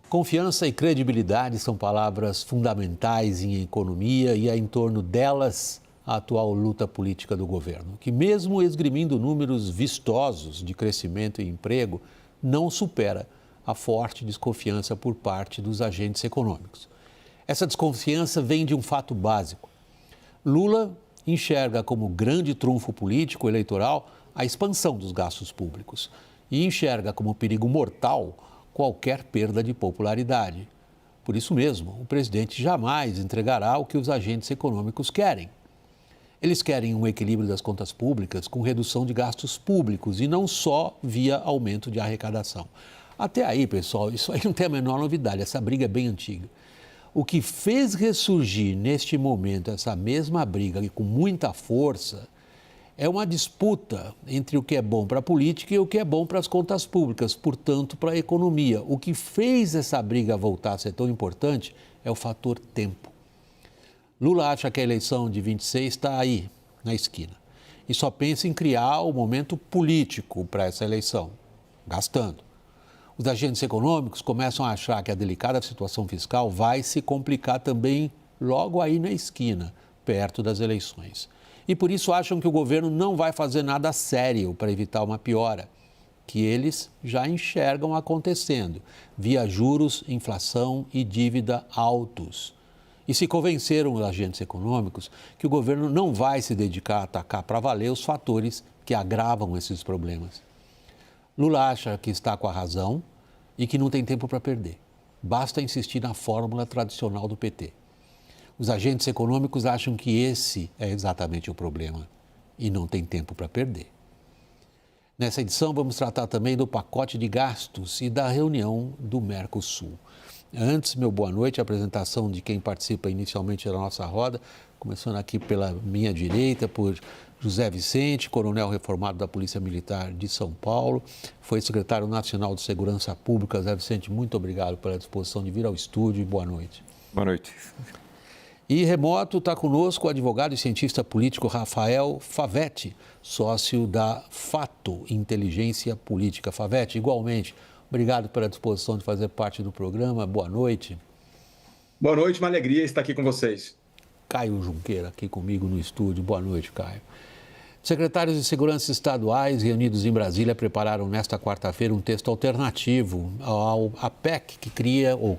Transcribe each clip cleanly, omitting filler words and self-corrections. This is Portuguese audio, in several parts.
Confiança e credibilidade são palavras fundamentais em economia e é em torno delas a atual luta política do governo, que mesmo esgrimindo números vistosos de crescimento e emprego, não supera a forte desconfiança por parte dos agentes econômicos. Essa desconfiança vem de um fato básico. Lula enxerga como grande trunfo político eleitoral a expansão dos gastos públicos e enxerga como perigo mortal qualquer perda de popularidade. Por isso mesmo, o presidente jamais entregará o que os agentes econômicos querem. Eles querem um equilíbrio das contas públicas com redução de gastos públicos e não só via aumento de arrecadação. Até aí, pessoal, isso aí não tem a menor novidade, essa briga é bem antiga. O que fez ressurgir neste momento essa mesma briga e com muita força é uma disputa entre o que é bom para a política e o que é bom para as contas públicas, portanto, para a economia. O que fez essa briga voltar a ser tão importante é o fator tempo. Lula acha que a eleição de 26 está aí, na esquina, e só pensa em criar o momento político para essa eleição, gastando. Os agentes econômicos começam a achar que a delicada situação fiscal vai se complicar também logo aí na esquina, perto das eleições. E por isso acham que o governo não vai fazer nada sério para evitar uma piora, que eles já enxergam acontecendo, via juros, inflação e dívida altos. E se convenceram os agentes econômicos que o governo não vai se dedicar a atacar para valer os fatores que agravam esses problemas. Lula acha que está com a razão e que não tem tempo para perder. Basta insistir na fórmula tradicional do PT. Os agentes econômicos acham que esse é exatamente o problema e não tem tempo para perder. Nessa edição, vamos tratar também do pacote de gastos e da reunião do Mercosul. Antes, meu boa noite, a apresentação de quem participa inicialmente da nossa roda, começando aqui pela minha direita, por José Vicente, coronel reformado da Polícia Militar de São Paulo, foi secretário nacional de Segurança Pública. José Vicente, muito obrigado pela disposição de vir ao estúdio e boa noite. Boa noite. E remoto está conosco o advogado e cientista político Rafael Favetti, sócio da Fato Inteligência Política. Favetti, igualmente, obrigado pela disposição de fazer parte do programa. Boa noite. Boa noite, uma alegria estar aqui com vocês. Caio Junqueira, aqui comigo no estúdio. Boa noite, Caio. Secretários de Segurança estaduais reunidos em Brasília prepararam nesta quarta-feira um texto alternativo à PEC que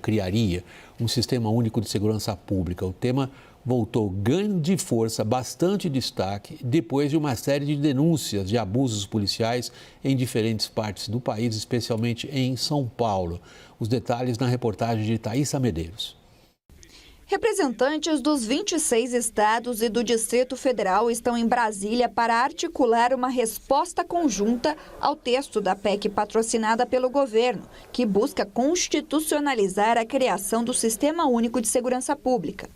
criaria um Sistema Único de Segurança Pública. O tema voltou ganho de força, bastante destaque, depois de uma série de denúncias de abusos policiais em diferentes partes do país, especialmente em São Paulo. Os detalhes na reportagem de Thaísa Medeiros. Representantes dos 26 estados e do Distrito Federal estão em Brasília para articular uma resposta conjunta ao texto da PEC patrocinada pelo governo, que busca constitucionalizar a criação do Sistema Único de Segurança Pública.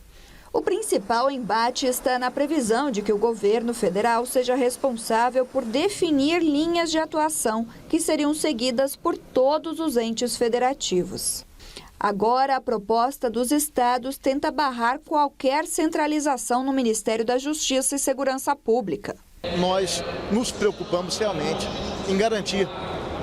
O principal embate está na previsão de que o governo federal seja responsável por definir linhas de atuação que seriam seguidas por todos os entes federativos. Agora, a proposta dos estados tenta barrar qualquer centralização no Ministério da Justiça e Segurança Pública. Nós nos preocupamos realmente em garantir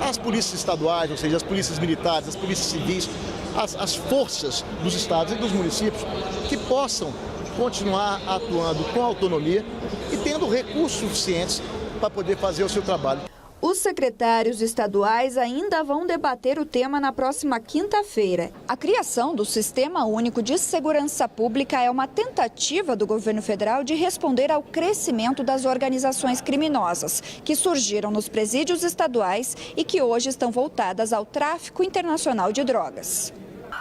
às polícias estaduais, ou seja, as polícias militares, as polícias civis, as forças dos estados e dos municípios que possam continuar atuando com autonomia e tendo recursos suficientes para poder fazer o seu trabalho. Os secretários estaduais ainda vão debater o tema na próxima quinta-feira. A criação do Sistema Único de Segurança Pública é uma tentativa do governo federal de responder ao crescimento das organizações criminosas, que surgiram nos presídios estaduais e que hoje estão voltadas ao tráfico internacional de drogas.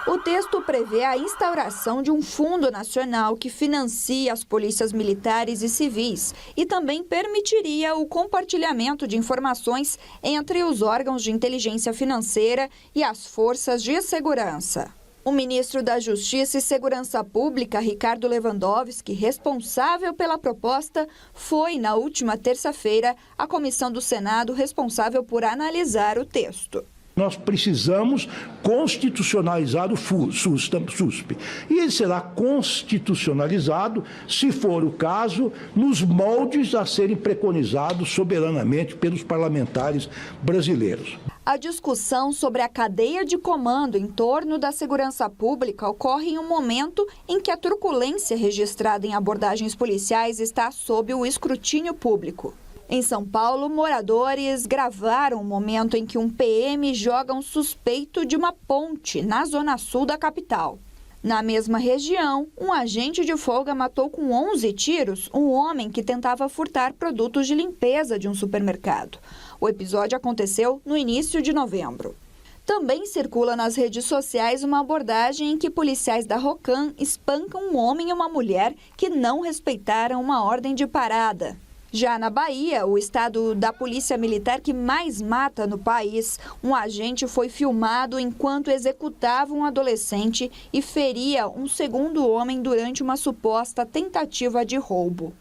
O texto prevê a instauração de um fundo nacional que financia as polícias militares e civis e também permitiria o compartilhamento de informações entre os órgãos de inteligência financeira e as forças de segurança. O ministro da Justiça e Segurança Pública, Ricardo Lewandowski, responsável pela proposta, foi, na última terça-feira, à comissão do Senado responsável por analisar o texto. Nós precisamos constitucionalizar o SUSP. E ele será constitucionalizado, se for o caso, nos moldes a serem preconizados soberanamente pelos parlamentares brasileiros. A discussão sobre a cadeia de comando em torno da segurança pública ocorre em um momento em que a truculência registrada em abordagens policiais está sob o escrutínio público. Em São Paulo, moradores gravaram o momento em que um PM joga um suspeito de uma ponte na zona sul da capital. Na mesma região, um agente de folga matou com 11 tiros um homem que tentava furtar produtos de limpeza de um supermercado. O episódio aconteceu no início de novembro. Também circula nas redes sociais uma abordagem em que policiais da Rocan espancam um homem e uma mulher que não respeitaram uma ordem de parada. Já na Bahia, o estado da polícia militar que mais mata no país, um agente foi filmado enquanto executava um adolescente e feria um segundo homem durante uma suposta tentativa de roubo.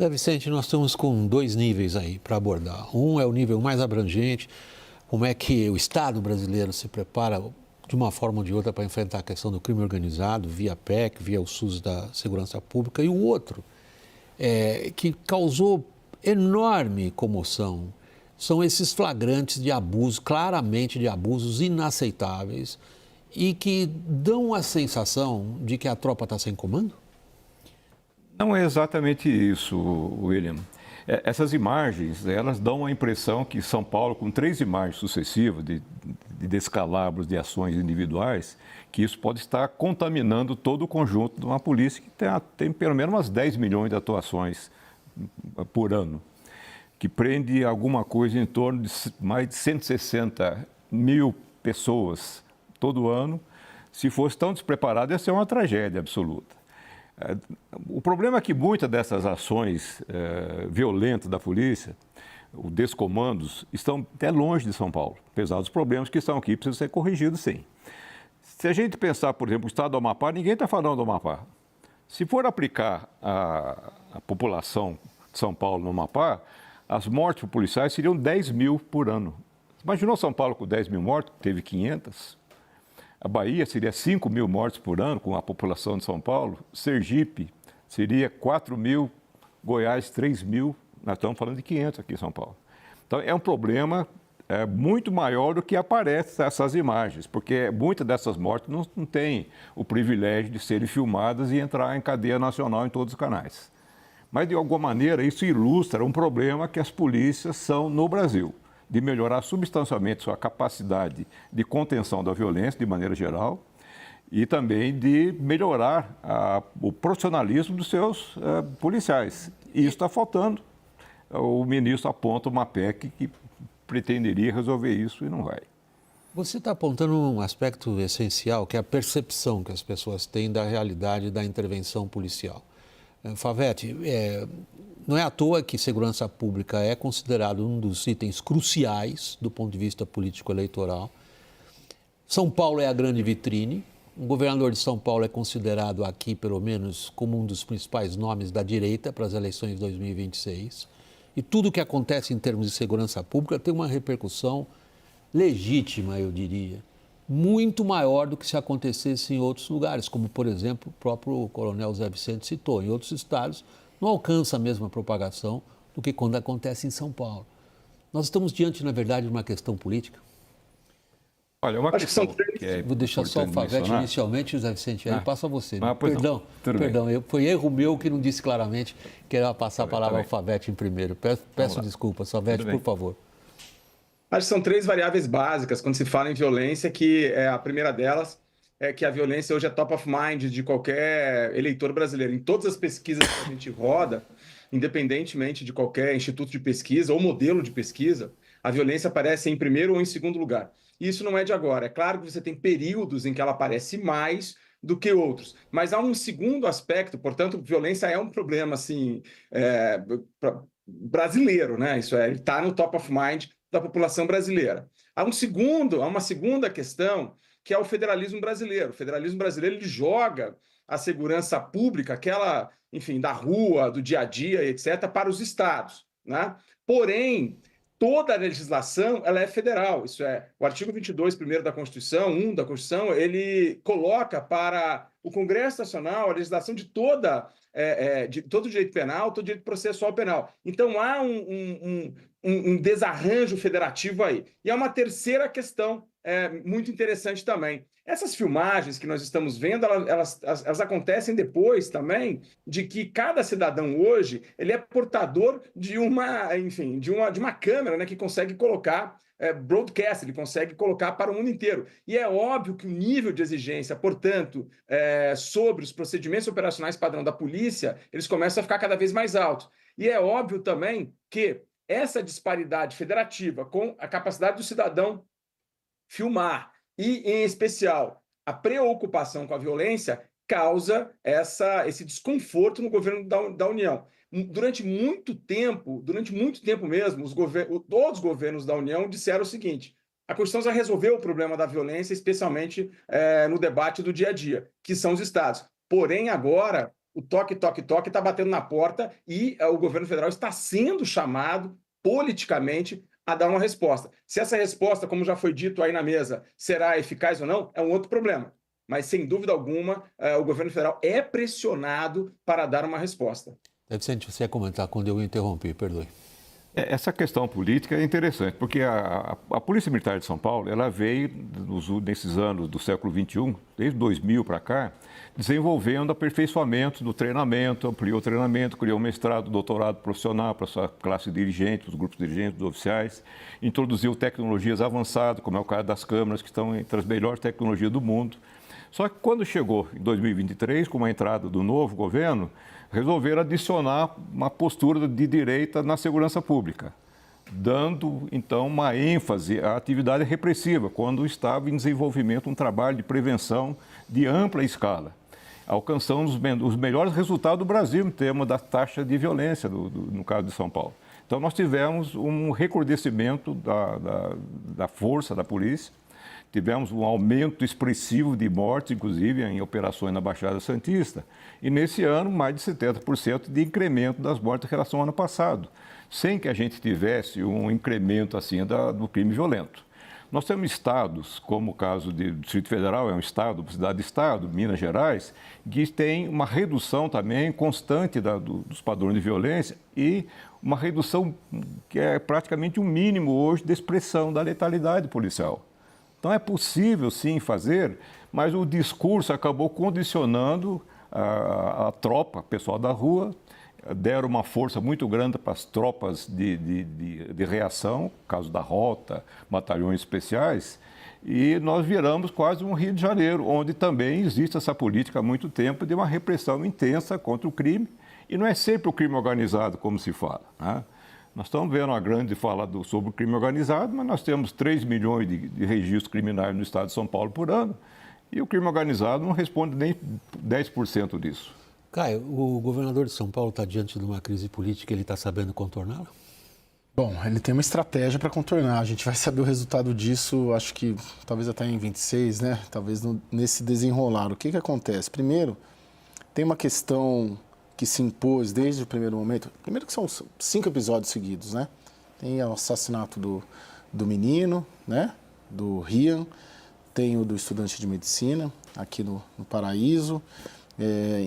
Zé Vicente, nós estamos com dois níveis aí para abordar. Um é o nível mais abrangente, como é que o Estado brasileiro se prepara de uma forma ou de outra para enfrentar a questão do crime organizado, via PEC, via o SUS da Segurança Pública, e o outro, que causou enorme comoção, são esses flagrantes de abuso, claramente de abusos inaceitáveis e que dão a sensação de que a tropa está sem comando? Não é exatamente isso, William. Essas imagens, elas dão a impressão que São Paulo, com 3 imagens sucessivas de descalabros de ações individuais, que isso pode estar contaminando todo o conjunto de uma polícia que tem pelo menos umas 10 milhões de atuações por ano, que prende alguma coisa em torno de mais de 160 mil pessoas todo ano. Se fosse tão despreparado, ia ser uma tragédia absoluta. O problema é que muitas dessas ações violentas da polícia, os descomandos, estão até longe de São Paulo. Apesar dos problemas que estão aqui, precisam ser corrigidos, sim. Se a gente pensar, por exemplo, o estado do Amapá, ninguém está falando do Amapá. Se for aplicar a população de São Paulo no Amapá, as mortes por policiais seriam 10 mil por ano. Imaginou São Paulo com 10 mil mortes? Teve 500. A Bahia seria 5 mil mortes por ano, com a população de São Paulo. Sergipe seria 4 mil, Goiás 3 mil. Nós estamos falando de 500 aqui em São Paulo. Então, é um problema muito maior do que aparece nessas imagens, porque muitas dessas mortes não têm o privilégio de serem filmadas e entrar em cadeia nacional em todos os canais. Mas, de alguma maneira, isso ilustra um problema que as polícias são no Brasil, de melhorar substancialmente sua capacidade de contenção da violência, de maneira geral, e também de melhorar o profissionalismo dos seus policiais. E isso está faltando. O ministro aponta uma PEC que pretenderia resolver isso e não vai. Você está apontando um aspecto essencial, que é a percepção que as pessoas têm da realidade da intervenção policial. Favete, não é à toa que segurança pública é considerado um dos itens cruciais do ponto de vista político-eleitoral. São Paulo é a grande vitrine. O governador de São Paulo é considerado aqui, pelo menos, como um dos principais nomes da direita para as eleições de 2026. E tudo o que acontece em termos de segurança pública tem uma repercussão legítima, eu diria, muito maior do que se acontecesse em outros lugares, como, por exemplo, o próprio coronel Zé Vicente citou. Em outros estados, não alcança a mesma propagação do que quando acontece em São Paulo. Nós estamos diante, na verdade, de uma questão política? Olha, uma questão que vou deixar só o Favete inicialmente, Zé Vicente, aí passa você. Né? Perdão, foi erro meu que não disse claramente que era passar a palavra ao Favete em primeiro. Peço desculpas, Favete, por favor. Acho que são 3 variáveis básicas quando se fala em violência, que a primeira delas é que a violência hoje é top of mind de qualquer eleitor brasileiro. Em todas as pesquisas que a gente roda, independentemente de qualquer instituto de pesquisa ou modelo de pesquisa, a violência aparece em primeiro ou em segundo lugar. E isso não é de agora. É claro que você tem períodos em que ela aparece mais do que outros. Mas há um segundo aspecto, portanto, violência é um problema assim, brasileiro, né? Isso ele está no top of mind da população brasileira. Há uma segunda questão, que é o federalismo brasileiro. O federalismo brasileiro ele joga a segurança pública, aquela, enfim, da rua, do dia a dia, etc., para os estados, né? Porém, toda a legislação ela é federal, isso é, o artigo 22, primeiro da Constituição, 1 da Constituição, ele coloca para o Congresso Nacional a legislação de de todo o direito penal, todo o direito processual penal. Então, há um desarranjo federativo aí. E há uma terceira questão muito interessante também. Essas filmagens que nós estamos vendo, elas acontecem depois também de que cada cidadão hoje ele é portador de uma câmera, né, que consegue colocar broadcast, ele consegue colocar para o mundo inteiro. E é óbvio que o nível de exigência, portanto, sobre os procedimentos operacionais padrão da polícia, eles começam a ficar cada vez mais altos. E é óbvio também que essa disparidade federativa com a capacidade do cidadão filmar e, em especial, a preocupação com a violência causa esse desconforto no governo da União. Durante muito tempo mesmo, todos os governos da União disseram o seguinte: a Constituição já resolveu o problema da violência, especialmente no debate do dia a dia, que são os estados. Porém, agora, o toque está batendo na porta e o governo federal está sendo chamado politicamente a dar uma resposta. Se essa resposta, como já foi dito aí na mesa, será eficaz ou não, é um outro problema. Mas, sem dúvida alguma, o governo federal é pressionado para dar uma resposta. Deve ser você ia comentar quando eu interrompi, perdoe. Essa questão política é interessante, porque a Polícia Militar de São Paulo, ela veio, nesses anos do século XXI, desde 2000 para cá, desenvolvendo aperfeiçoamento do treinamento, ampliou o treinamento, criou mestrado, doutorado profissional para a sua classe dirigente, os grupos dirigentes, os oficiais, introduziu tecnologias avançadas, como é o caso das câmeras, que estão entre as melhores tecnologias do mundo. Só que quando chegou em 2023, com a entrada do novo governo, resolveram adicionar uma postura de direita na segurança pública, dando, então, uma ênfase à atividade repressiva, quando estava em desenvolvimento um trabalho de prevenção de ampla escala, alcançando os melhores resultados do Brasil em termos da taxa de violência, no caso de São Paulo. Então, nós tivemos um recrudescimento da força da polícia, tivemos um aumento expressivo de mortes, inclusive em operações na Baixada Santista. E nesse ano, mais de 70% de incremento das mortes em relação ao ano passado, sem que a gente tivesse um incremento assim do crime violento. Nós temos estados, como o caso do Distrito Federal, é um estado, cidade-estado, Minas Gerais, que tem uma redução também constante dos padrões de violência e uma redução que é praticamente um mínimo hoje de expressão da letalidade policial. Então, é possível, sim, fazer, mas o discurso acabou condicionando a tropa, o pessoal da rua, deram uma força muito grande para as tropas de reação, caso da Rota, batalhões especiais, e nós viramos quase um Rio de Janeiro, onde também existe essa política há muito tempo de uma repressão intensa contra o crime, e não é sempre o crime organizado, como se fala, né? Nós estamos vendo uma grande fala sobre o crime organizado, mas nós temos 3 milhões de registros criminais no estado de São Paulo por ano e o crime organizado não responde nem 10% disso. Caio, o governador de São Paulo está diante de uma crise política e ele está sabendo contorná-la? Bom, ele tem uma estratégia para contornar. A gente vai saber o resultado disso, acho que talvez até em 26, né? Talvez nesse desenrolar. O que acontece? Primeiro, tem uma questão que se impôs desde o primeiro momento. Primeiro que são 5 episódios seguidos, né? Tem o assassinato do menino, né? Do Rian, tem o do estudante de medicina aqui no Paraíso.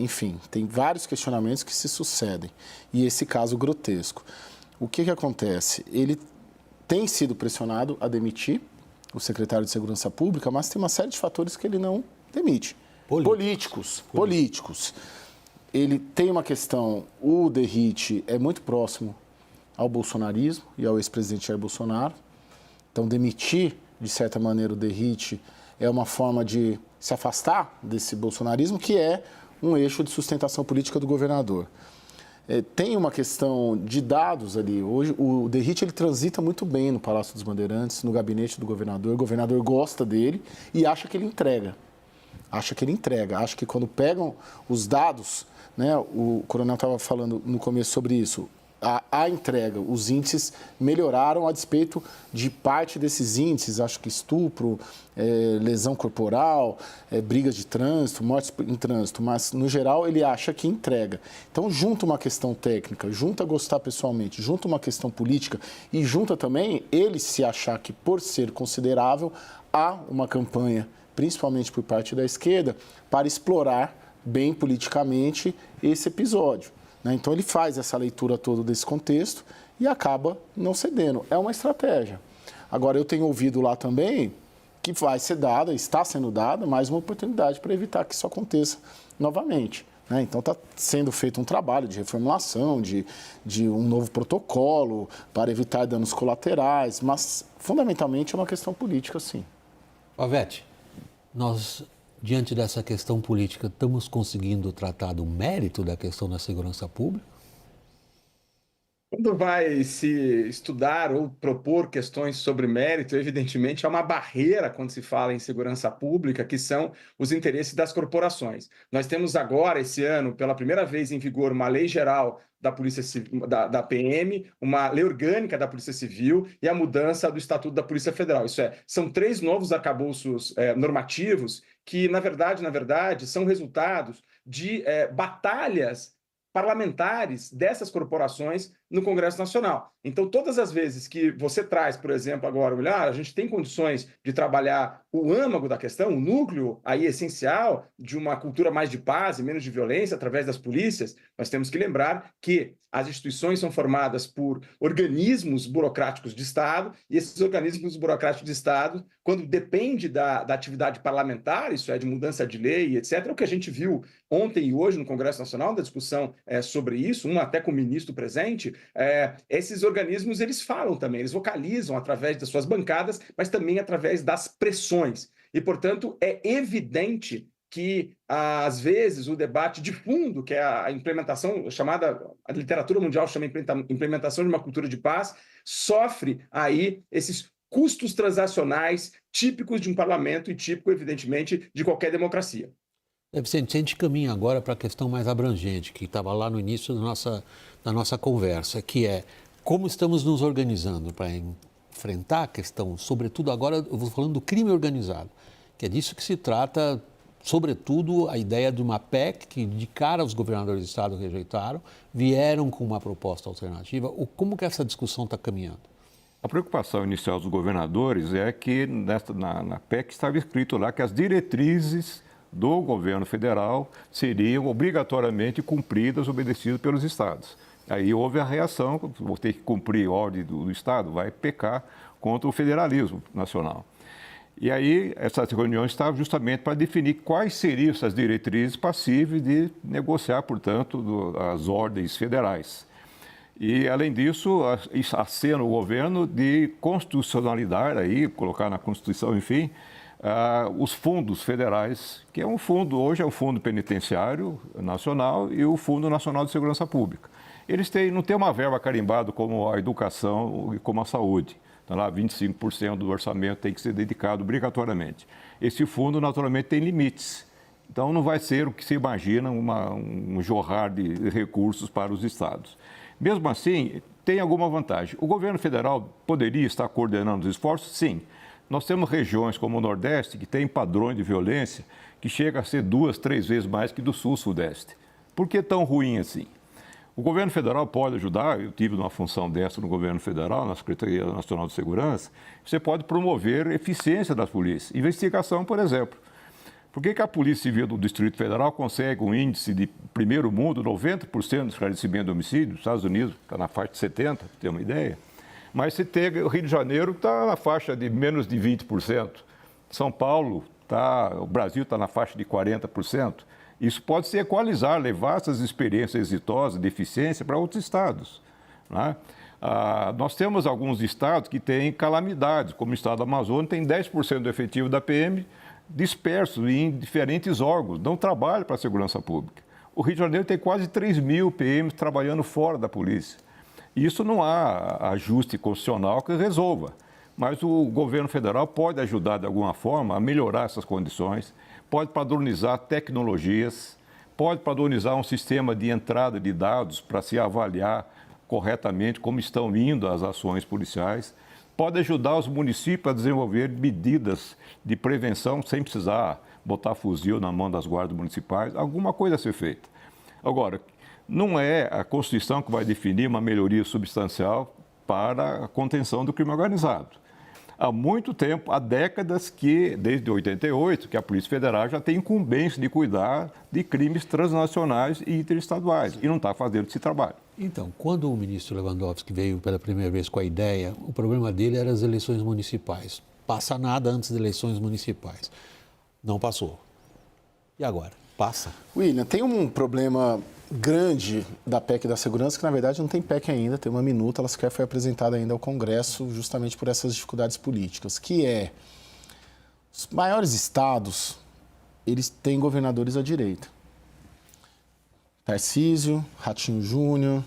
Enfim, tem vários questionamentos que se sucedem. E esse caso grotesco. O que acontece? Ele tem sido pressionado a demitir o secretário de Segurança Pública, mas tem uma série de fatores que ele não demite. Políticos. Ele tem uma questão, o Derrite é muito próximo ao bolsonarismo e ao ex-presidente Jair Bolsonaro. Então, demitir, de certa maneira, o Derrite é uma forma de se afastar desse bolsonarismo, que é um eixo de sustentação política do governador. Tem uma questão de dados ali. Hoje, o Derrite ele transita muito bem no Palácio dos Bandeirantes, no gabinete do governador. O governador gosta dele e acha que ele entrega. Acha que quando pegam os dados, né, o coronel estava falando no começo sobre isso, a entrega. Os índices melhoraram a despeito de parte desses índices, acho que estupro, lesão corporal, brigas de trânsito, mortes em trânsito, mas no geral ele acha que entrega. Então junta uma questão técnica, junta gostar pessoalmente, junta uma questão política e junta também ele se achar que por ser considerável há uma campanha, principalmente por parte da esquerda, para explorar bem politicamente esse episódio. Então, ele faz essa leitura toda desse contexto e acaba não cedendo. É uma estratégia. Agora, eu tenho ouvido lá também que vai ser dada, está sendo dada, mais uma oportunidade para evitar que isso aconteça novamente. Então, está sendo feito um trabalho de reformulação, de um novo protocolo para evitar danos colaterais, mas, fundamentalmente, é uma questão política, sim. Pavete, nós, diante dessa questão política, estamos conseguindo tratar do mérito da questão da segurança pública? Quando vai se estudar ou propor questões sobre mérito, evidentemente, há uma barreira quando se fala em segurança pública, que são os interesses das corporações. Nós temos agora, esse ano, pela primeira vez em vigor, uma lei geral da Polícia Civil, da PM, uma lei orgânica da Polícia Civil e a mudança do Estatuto da Polícia Federal. Isso é, são 3 novos arcabouços normativos que, na verdade, são resultados de batalhas parlamentares dessas corporações no Congresso Nacional. Então, todas as vezes que você traz, por exemplo, agora, olhar, a gente tem condições de trabalhar o âmago da questão, o núcleo aí essencial de uma cultura mais de paz e menos de violência através das polícias, nós temos que lembrar que as instituições são formadas por organismos burocráticos de Estado, e esses organismos burocráticos de Estado, quando depende da atividade parlamentar, isso é, de mudança de lei, etc., o que a gente viu ontem e hoje no Congresso Nacional, da discussão sobre isso, até com o ministro presente, esses organismos, eles falam também, eles vocalizam através das suas bancadas, mas também através das pressões. E, portanto, é evidente que, às vezes, o debate de fundo, que é a implementação, a literatura mundial chama implementação de uma cultura de paz, sofre aí esses custos transacionais típicos de um parlamento e típico, evidentemente, de qualquer democracia. Vicente, a gente caminha agora para a questão mais abrangente, que estava lá no início da nossa conversa, que é como estamos nos organizando para enfrentar a questão, sobretudo agora, eu vou falando do crime organizado, que é disso que se trata, sobretudo, a ideia de uma PEC que, de cara, os governadores do Estado rejeitaram, vieram com uma proposta alternativa. Como que essa discussão está caminhando? A preocupação inicial dos governadores é que na PEC estava escrito lá que as diretrizes do governo federal seriam obrigatoriamente cumpridas, obedecidas pelos estados. Aí houve a reação, vou ter que cumprir a ordem do Estado, vai pecar contra o federalismo nacional. E aí essas reuniões estavam justamente para definir quais seriam essas diretrizes passíveis de negociar, portanto, as ordens federais. E, além disso, acena o governo de constitucionalidade, aí, colocar na Constituição, enfim, os fundos federais, que é um fundo, hoje é o Fundo Penitenciário Nacional e o Fundo Nacional de Segurança Pública. Eles não têm uma verba carimbada como a educação e como a saúde. Então, lá, 25% do orçamento tem que ser dedicado obrigatoriamente. Esse fundo, naturalmente, tem limites. Então, não vai ser o que se imagina um jorrar de recursos para os estados. Mesmo assim, tem alguma vantagem. O governo federal poderia estar coordenando os esforços? Sim. Nós temos regiões como o Nordeste, que tem padrões de violência que chega a ser 2, 3 vezes mais que do Sul-Sudeste. Por que tão ruim assim? O governo federal pode ajudar, eu tive uma função dessa no governo federal, na Secretaria Nacional de Segurança, você pode promover a eficiência das polícias. Investigação, por exemplo. Por que a Polícia Civil do Distrito Federal consegue um índice de primeiro mundo, 90% de esclarecimento de homicídio? Os Estados Unidos está na faixa de 70%, para ter uma ideia. Mas você tem o Rio de Janeiro, está na faixa de menos de 20%. São Paulo, o Brasil está na faixa de 40%. Isso pode se equalizar, levar essas experiências exitosas de eficiência para outros estados. Né? Nós temos alguns estados que têm calamidades, como o estado do Amazonas, tem 10% do efetivo da PM disperso em diferentes órgãos, não trabalha para a segurança pública. O Rio de Janeiro tem quase 3 mil PMs trabalhando fora da polícia. Isso não há ajuste constitucional que resolva, mas o governo federal pode ajudar de alguma forma a melhorar essas condições, pode padronizar tecnologias, pode padronizar um sistema de entrada de dados para se avaliar corretamente como estão indo as ações policiais, pode ajudar os municípios a desenvolver medidas de prevenção sem precisar botar fuzil na mão das guardas municipais, alguma coisa a ser feita. Agora, não é a Constituição que vai definir uma melhoria substancial para a contenção do crime organizado. Há muito tempo, há décadas que, desde 88, que a Polícia Federal já tem incumbência de cuidar de crimes transnacionais e interestaduais e não está fazendo esse trabalho. Então, quando o ministro Lewandowski veio pela primeira vez com a ideia, o problema dele era as eleições municipais. Passa nada antes das eleições municipais. Não passou. E agora? Passa? William, tem um problema grande da PEC da segurança, que na verdade não tem PEC ainda, tem uma minuta, ela sequer foi apresentada ainda ao Congresso, justamente por essas dificuldades políticas, que é, os maiores estados, eles têm governadores à direita. Tarcísio, Ratinho Júnior,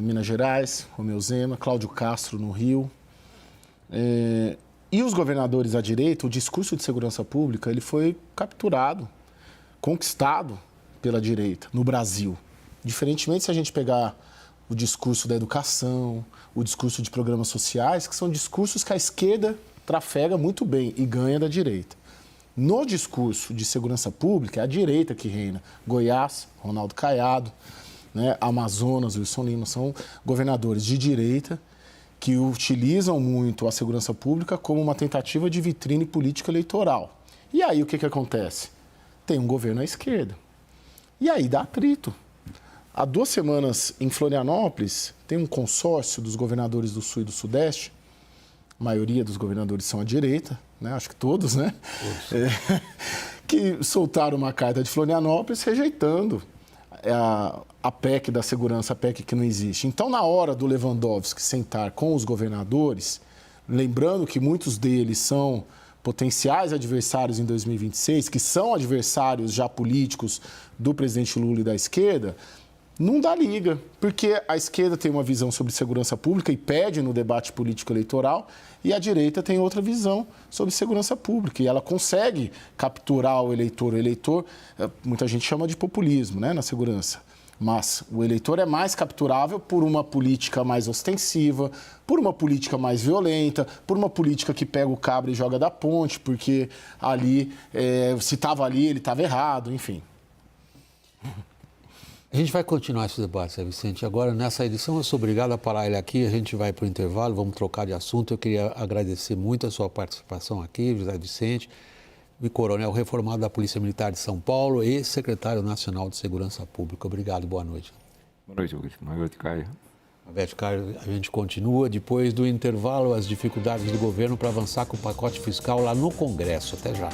Minas Gerais, Romeu Zema, Cláudio Castro no Rio. E os governadores à direita, o discurso de segurança pública, ele foi capturado, conquistado pela direita no Brasil. Diferentemente se a gente pegar o discurso da educação, o discurso de programas sociais, que são discursos que a esquerda trafega muito bem e ganha da direita. No discurso de segurança pública, é a direita que reina. Goiás, Ronaldo Caiado, né? Amazonas, Wilson Lima, são governadores de direita que utilizam muito a segurança pública como uma tentativa de vitrine política eleitoral. E aí o que acontece? Tem um governo à esquerda. E aí dá atrito. Há 2 semanas, em Florianópolis, tem um consórcio dos governadores do Sul e do Sudeste. A maioria dos governadores são à direita, né? Acho que todos, né? Todos. Que soltaram uma carta de Florianópolis rejeitando a PEC da segurança, a PEC que não existe. Então, na hora do Lewandowski sentar com os governadores, lembrando que muitos deles são potenciais adversários em 2026, que são adversários já políticos do presidente Lula e da esquerda, não dá liga, porque a esquerda tem uma visão sobre segurança pública e pede no debate político eleitoral, e a direita tem outra visão sobre segurança pública, e ela consegue capturar o eleitor. O eleitor, muita gente chama de populismo, né, na segurança. Mas o eleitor é mais capturável por uma política mais ostensiva, por uma política mais violenta, por uma política que pega o cabra e joga da ponte, porque ali, se estava ali, ele estava errado, enfim. A gente vai continuar esse debate, Zé Vicente. Agora, nessa edição, eu sou obrigado a parar ele aqui, a gente vai para o intervalo, vamos trocar de assunto. Eu queria agradecer muito a sua participação aqui, Zé Vicente, coronel reformado da Polícia Militar de São Paulo e secretário nacional de Segurança Pública. Obrigado, boa noite. Boa noite, Wilson. Boa noite, Caio. Beth Caio, a gente continua depois do intervalo as dificuldades do governo para avançar com o pacote fiscal lá no Congresso. Até já.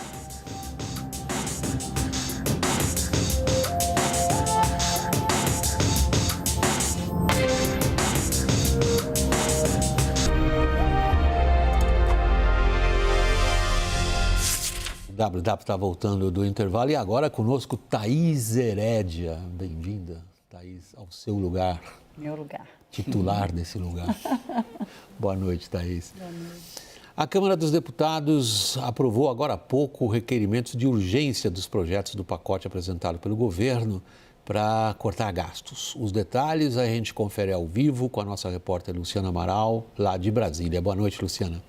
O WW está voltando do intervalo e agora conosco Thaís Herédia. Bem-vinda, Thaís, ao seu lugar. Meu lugar. Titular desse lugar. Boa noite, Thaís. Boa noite. A Câmara dos Deputados aprovou agora há pouco requerimentos de urgência dos projetos do pacote apresentado pelo governo para cortar gastos. Os detalhes a gente confere ao vivo com a nossa repórter Luciana Amaral, lá de Brasília. Boa noite, Luciana.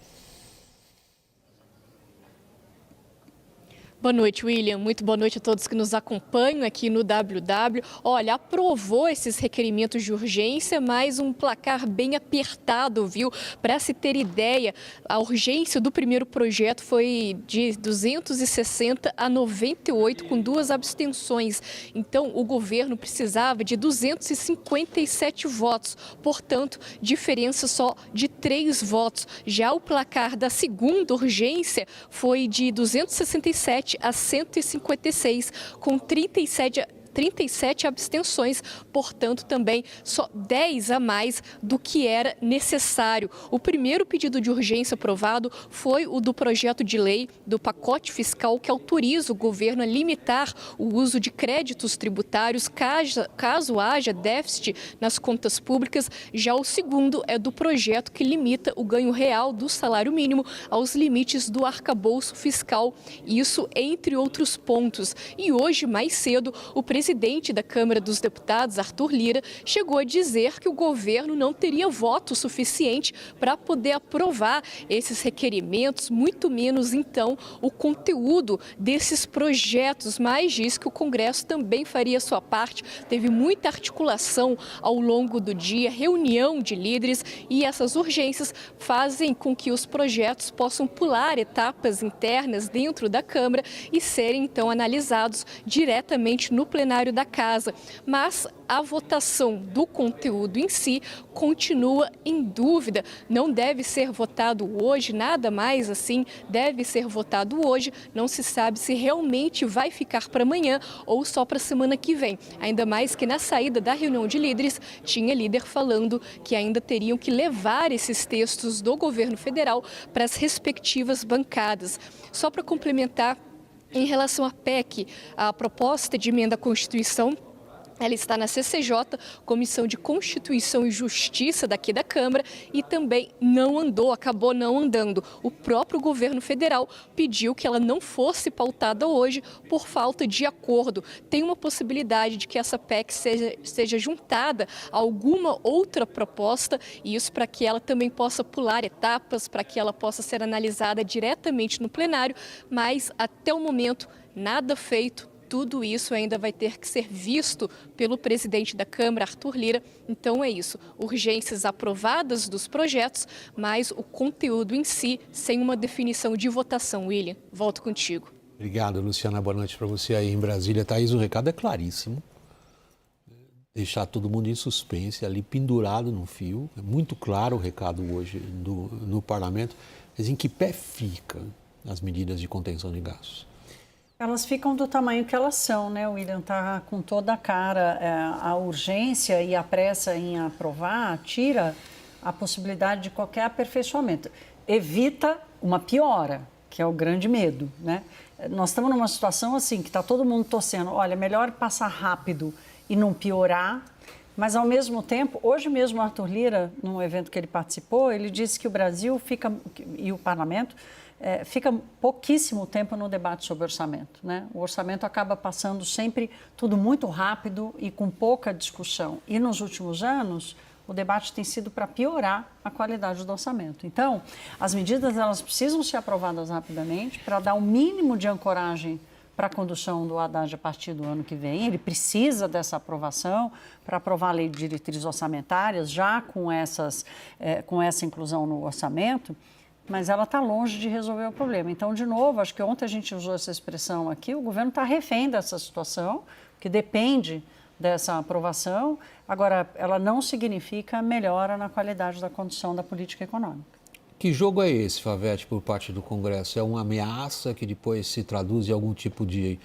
Boa noite, William. Muito boa noite a todos que nos acompanham aqui no WW. Olha, aprovou esses requerimentos de urgência, mas um placar bem apertado, viu? Para se ter ideia, a urgência do primeiro projeto foi de 260 a 98, com 2 abstenções. Então, o governo precisava de 257 votos, portanto, diferença só de 3 votos. Já o placar da segunda urgência foi de 267 a 156, com 37 abstenções, portanto, também só 10 a mais do que era necessário. O primeiro pedido de urgência aprovado foi o do projeto de lei do pacote fiscal que autoriza o governo a limitar o uso de créditos tributários caso haja déficit nas contas públicas. Já o segundo é do projeto que limita o ganho real do salário mínimo aos limites do arcabouço fiscal. Isso entre outros pontos. E hoje, mais cedo, o presidente presidente da Câmara dos Deputados, Arthur Lira, chegou a dizer que o governo não teria voto suficiente para poder aprovar esses requerimentos, muito menos, então, o conteúdo desses projetos, mas diz que o Congresso também faria a sua parte. Teve muita articulação ao longo do dia, reunião de líderes, e essas urgências fazem com que os projetos possam pular etapas internas dentro da Câmara e serem, então, analisados diretamente no plenário da Casa. Mas a votação do conteúdo em si continua em dúvida. Não deve ser votado hoje, nada mais assim deve ser votado hoje. Não se sabe se realmente vai ficar para amanhã ou só para a semana que vem. Ainda mais que na saída da reunião de líderes, tinha líder falando que ainda teriam que levar esses textos do governo federal para as respectivas bancadas. Só para complementar, em relação à PEC, a proposta de emenda à Constituição, ela está na CCJ, Comissão de Constituição e Justiça daqui da Câmara, e também acabou não andando. O próprio governo federal pediu que ela não fosse pautada hoje por falta de acordo. Tem uma possibilidade de que essa PEC seja juntada a alguma outra proposta, e isso para que ela também possa pular etapas, para que ela possa ser analisada diretamente no plenário, mas até o momento nada feito. Tudo isso ainda vai ter que ser visto pelo presidente da Câmara, Arthur Lira. Então é isso, urgências aprovadas dos projetos, mas o conteúdo em si sem uma definição de votação. William, volto contigo. Obrigado, Luciana. Boa noite para você aí em Brasília. Thaís, o recado é claríssimo. Deixar todo mundo em suspense, ali pendurado no fio. É muito claro o recado hoje no parlamento. Mas em que pé ficam as medidas de contenção de gastos? Elas ficam do tamanho que elas são, né? O William está com toda a cara. A urgência e a pressa em aprovar tira a possibilidade de qualquer aperfeiçoamento. Evita uma piora, que é o grande medo, né? Nós estamos numa situação assim, que está todo mundo torcendo. Olha, melhor passar rápido e não piorar. Mas, ao mesmo tempo, hoje mesmo o Arthur Lira, num evento que ele participou, ele disse que o Brasil fica, e o parlamento, fica pouquíssimo tempo no debate sobre orçamento, né? O orçamento acaba passando sempre tudo muito rápido e com pouca discussão. E nos últimos anos, o debate tem sido para piorar a qualidade do orçamento. Então, as medidas elas precisam ser aprovadas rapidamente para dar um mínimo de ancoragem para a condução do Haddad a partir do ano que vem. Ele precisa dessa aprovação para aprovar a lei de diretrizes orçamentárias, já com essa inclusão no orçamento, mas ela está longe de resolver o problema. Então, de novo, acho que ontem a gente usou essa expressão aqui, o governo está refém dessa situação, que depende dessa aprovação. Agora, ela não significa melhora na qualidade da condução da política econômica. Que jogo é esse, Favete, por parte do Congresso? É uma ameaça que depois se traduz em algum tipo de,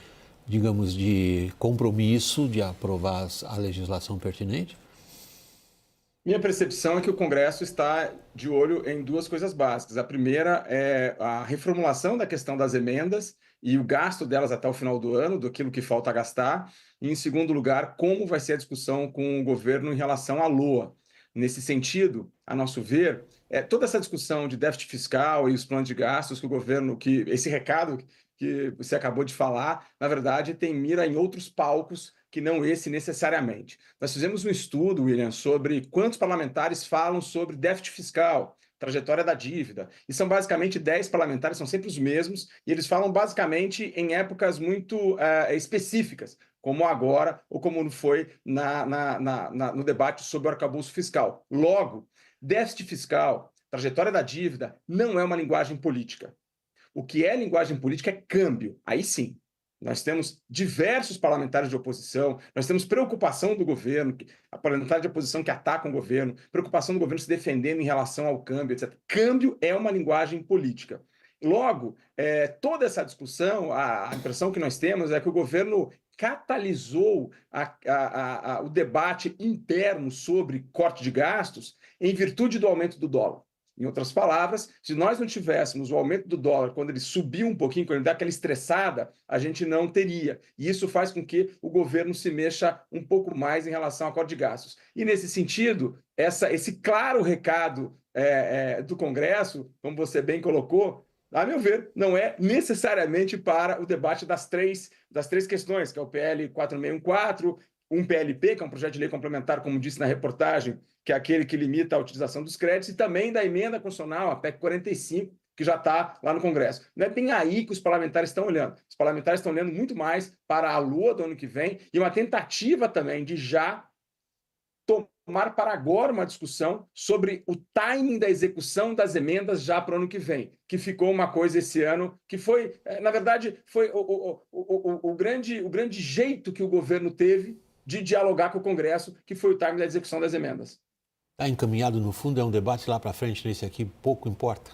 digamos, de compromisso de aprovar a legislação pertinente? Minha percepção é que o Congresso está de olho em duas coisas básicas. A primeira é a reformulação da questão das emendas e o gasto delas até o final do ano, daquilo que falta gastar. E, em segundo lugar, como vai ser a discussão com o governo em relação à LOA. Nesse sentido, a nosso ver, toda essa discussão de déficit fiscal e os planos de gastos que o governo, esse recado que você acabou de falar, na verdade, tem mira em outros palcos que não esse necessariamente. Nós fizemos um estudo, William, sobre quantos parlamentares falam sobre déficit fiscal, trajetória da dívida, e são basicamente 10 parlamentares, são sempre os mesmos, e eles falam basicamente em épocas muito específicas, como agora ou como foi no debate sobre o arcabouço fiscal. Logo, déficit fiscal, trajetória da dívida, não é uma linguagem política. O que é linguagem política é câmbio, aí sim. Nós temos diversos parlamentares de oposição, nós temos preocupação do governo, a parlamentar de oposição que atacam o governo, preocupação do governo se defendendo em relação ao câmbio, etc. Câmbio é uma linguagem política. Logo, toda essa discussão, a impressão que nós temos é que o governo catalisou o debate interno sobre corte de gastos em virtude do aumento do dólar. Em outras palavras, se nós não tivéssemos o aumento do dólar, quando ele subiu um pouquinho, quando ele dá aquela estressada, a gente não teria. E isso faz com que o governo se mexa um pouco mais em relação ao corte de gastos. E, nesse sentido, esse claro recado do Congresso, como você bem colocou, a meu ver, não é necessariamente para o debate das três questões, que é o PL 4614, um PLP, que é um projeto de lei complementar, como disse na reportagem, que é aquele que limita a utilização dos créditos, e também da emenda constitucional, a PEC 45, que já está lá no Congresso. Não é bem aí que os parlamentares estão olhando. Os parlamentares estão olhando muito mais para a Lua do ano que vem e uma tentativa também de já tomar para agora uma discussão sobre o timing da execução das emendas já para o ano que vem, que ficou uma coisa esse ano, que foi, na verdade, foi o grande jeito que o governo teve de dialogar com o Congresso, que foi o timing da execução das emendas. Está encaminhado, no fundo, é um debate lá para frente, nesse aqui pouco importa.